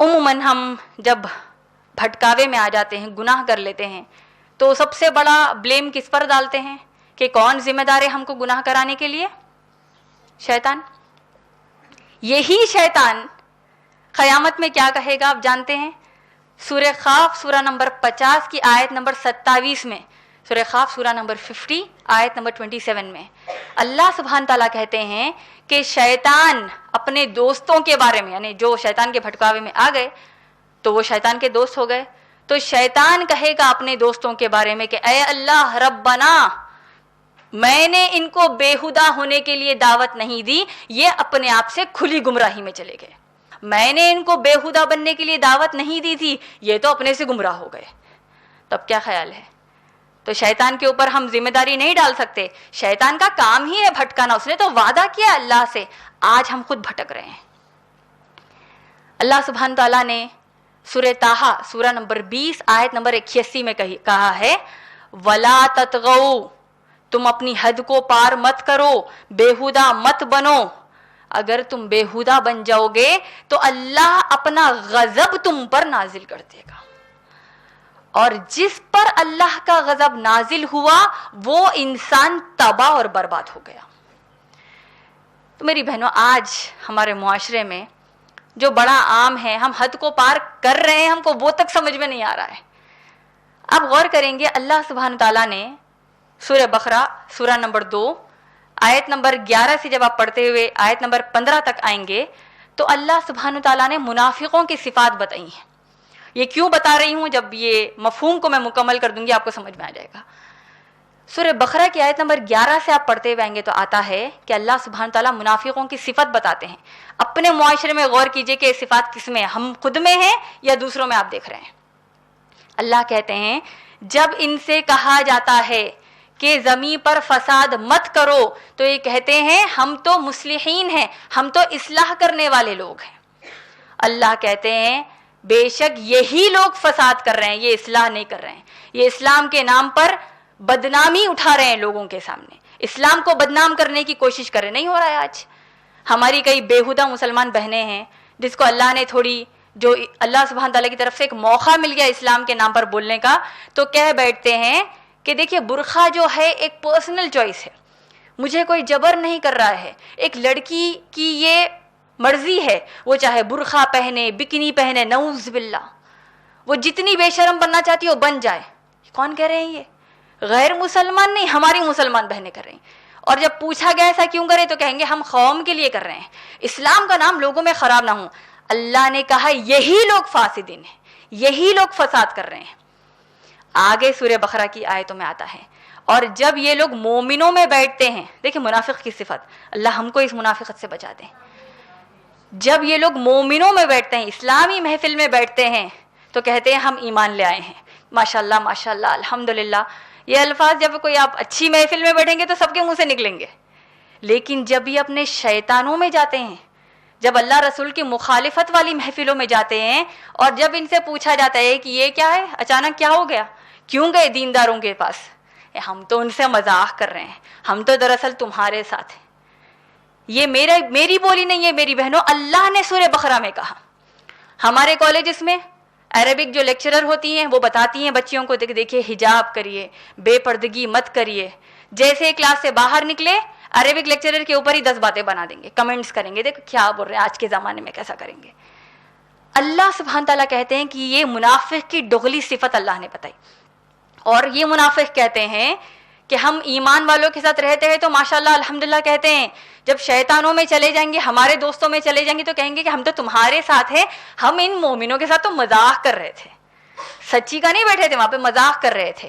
عموماً ہم جب بھٹکاوے میں آ جاتے ہیں، گناہ کر لیتے ہیں، تو سب سے بڑا بلیم کس پر ڈالتے ہیں کہ کون ذمہ دار ہے ہم کو گناہ کرانے کے لیے؟ شیطان۔ یہی شیطان قیامت میں کیا کہے گا آپ جانتے ہیں؟ سورہ قاف سورہ نمبر 50 کی آیت نمبر 27 میں، سورہ قاف سورہ نمبر 50 آیت نمبر 27 میں اللہ سبحانہ تعالیٰ کہتے ہیں کہ شیطان اپنے دوستوں کے بارے میں، یعنی جو شیطان کے بھٹکاوے میں آ گئے تو وہ شیطان کے دوست ہو گئے، تو شیطان کہے گا اپنے دوستوں کے بارے میں کہ اے اللہ ربنا، میں نے ان کو بےہودہ ہونے کے لیے دعوت نہیں دی، یہ اپنے آپ سے کھلی گمراہی میں چلے گئے۔ میں نے ان کو بےہودہ بننے کے لیے دعوت نہیں دی تھی، یہ تو اپنے سے گمراہ ہو گئے۔ تب کیا خیال ہے؟ تو شیطان کے اوپر ہم ذمہ داری نہیں ڈال سکتے، شیطان کا کام ہی ہے بھٹکانا، اس نے تو وعدہ کیا اللہ سے، آج ہم خود بھٹک رہے ہیں۔ اللہ سبحانہ تعالیٰ نے سورہ طٰہٰ سورہ نمبر 20 آیت نمبر 81 میں کہا ہے وَلَا تَطْغَوْا، تم اپنی حد کو پار مت کرو، بےہودہ مت بنو۔ اگر تم بےہودہ بن جاؤ گے تو اللہ اپنا غضب تم پر نازل کر دے گا، اور جس پر اللہ کا غضب نازل ہوا وہ انسان تباہ اور برباد ہو گیا۔ تو میری بہنوں، آج ہمارے معاشرے میں جو بڑا عام ہے، ہم حد کو پار کر رہے ہیں، ہم کو وہ تک سمجھ میں نہیں آ رہا ہے۔ آپ غور کریں گے، اللہ سبحانہ تعالیٰ نے سورہ بقرہ سورہ نمبر 2 آیت نمبر 11 سے جب آپ پڑھتے ہوئے آیت نمبر 15 تک آئیں گے تو اللہ سبحانہ تعالیٰ نے منافقوں کی صفات بتائی ہیں۔ یہ کیوں بتا رہی ہوں؟ جب یہ مفہوم کو میں مکمل کر دوں گی آپ کو سمجھ میں آ جائے گا۔ سورہ بقرہ کی آیت نمبر 11 سے آپ پڑھتے ہوئے آئیں گے تو آتا ہے کہ اللہ سبحانہ تعالیٰ منافقوں کی صفت بتاتے ہیں۔ اپنے معاشرے میں غور کیجئے کہ یہ صفات کس میں ہیں، ہم خود میں ہیں یا دوسروں میں آپ دیکھ رہے ہیں۔ اللہ کہتے ہیں جب ان سے کہا جاتا ہے کہ زمین پر فساد مت کرو تو یہ کہتے ہیں ہم تو مصلحین ہیں، ہم تو اصلاح کرنے والے لوگ ہیں۔ اللہ کہتے ہیں بے شک یہی لوگ فساد کر رہے ہیں، یہ اصلاح نہیں کر رہے ہیں، یہ اسلام کے نام پر بدنامی اٹھا رہے ہیں، لوگوں کے سامنے اسلام کو بدنام کرنے کی کوشش کر رہے ہیں۔ نہیں ہو رہا ہے آج؟ ہماری کئی بےہودہ مسلمان بہنیں ہیں جس کو اللہ نے تھوڑی، جو اللہ سبحانہ تعالیٰ کی طرف سے ایک موقع مل گیا اسلام کے نام پر بولنے کا، تو کہہ بیٹھتے ہیں کہ دیکھیے برقعہ جو ہے ایک پرسنل چوائس ہے، مجھے کوئی جبر نہیں کر رہا ہے، ایک لڑکی کی یہ مرضی ہے، وہ چاہے برقعہ پہنے، بکنی پہنے، نعوذ باللہ، وہ جتنی بے شرم بننا چاہتی ہے وہ بن جائے۔ کون کہہ رہے ہیں؟ یہ غیر مسلمان نہیں، ہماری مسلمان بہنیں کر رہی ہیں۔ اور جب پوچھا گیا ایسا کیوں کرے تو کہیں گے ہم قوم کے لیے کر رہے ہیں، اسلام کا نام لوگوں میں خراب نہ ہو۔ اللہ نے کہا یہی لوگ فاسدین ہیں، یہی لوگ فساد کر رہے ہیں۔ آگے سورہ بقرہ کی آیتوں میں آتا ہے اور جب یہ لوگ مومنوں میں بیٹھتے ہیں، دیکھیں منافق کی صفت، اللہ ہم کو اس منافقت سے بچا دیں۔ جب یہ لوگ مومنوں میں بیٹھتے ہیں، اسلامی محفل میں بیٹھتے ہیں تو کہتے ہیں ہم ایمان لے آئے ہیں، ماشاءاللہ ماشاءاللہ الحمدللہ۔ یہ الفاظ جب کوئی آپ اچھی محفل میں بیٹھیں گے تو سب کے منہ سے نکلیں گے، لیکن جب یہ اپنے شیطانوں میں جاتے ہیں، جب اللہ رسول کی مخالفت والی محفلوں میں جاتے ہیں اور جب ان سے پوچھا جاتا ہے کہ یہ کیا ہے، اچانک کیا ہو گیا، کیوں گئے دینداروں کے پاس، ہم تو ان سے مذاق کر رہے ہیں، ہم تو دراصل تمہارے ساتھ ہیں۔ یہ میری بولی نہیں ہے میری بہنوں، اللہ نے سورہ بقرہ میں کہا۔ ہمارے کالجز میں عربک جو لیکچرر ہوتی ہیں وہ بتاتی ہیں بچیوں کو دیکھیے حجاب کریے، بے پردگی مت کریے، جیسے کلاس سے باہر نکلے عربک لیکچرر کے اوپر ہی 10 باتیں بنا دیں گے، کمنٹس کریں گے، دیکھو کیا بول رہے ہیں، آج کے زمانے میں کیسا کریں گے۔ اللہ سبحانہ تعالیٰ کہتے ہیں کہ یہ منافق کی دغلی صفت اللہ نے بتائی، اور یہ منافق کہتے ہیں کہ ہم ایمان والوں کے ساتھ رہتے ہیں تو ماشاءاللہ الحمدللہ کہتے ہیں، جب شیطانوں میں چلے جائیں گے، ہمارے دوستوں میں چلے جائیں گے تو کہیں گے کہ ہم تو تمہارے ساتھ ہیں، ہم ان مومنوں کے ساتھ تو مذاق کر رہے تھے، سچی کا نہیں بیٹھے تھے، وہاں پہ مذاق کر رہے تھے۔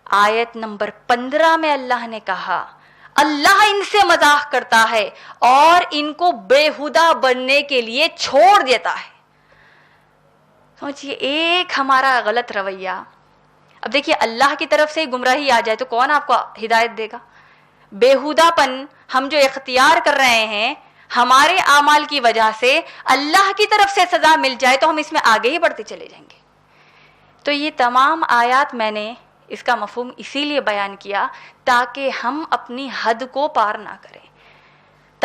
آیت نمبر 15 میں اللہ نے کہا اللہ ان سے مذاق کرتا ہے اور ان کو بےہودہ بننے کے لیے چھوڑ دیتا ہے۔ سوچئے ایک ہمارا غلط رویہ، اب دیکھیے اللہ کی طرف سے گمراہی آ جائے تو کون آپ کو ہدایت دے گا؟ بےہودہ پن ہم جو اختیار کر رہے ہیں ہمارے اعمال کی وجہ سے اللہ کی طرف سے سزا مل جائے تو ہم اس میں آگے ہی بڑھتے چلے جائیں گے۔ تو یہ تمام آیات میں نے اس کا مفہوم اسی لیے بیان کیا تاکہ ہم اپنی حد کو پار نہ کریں،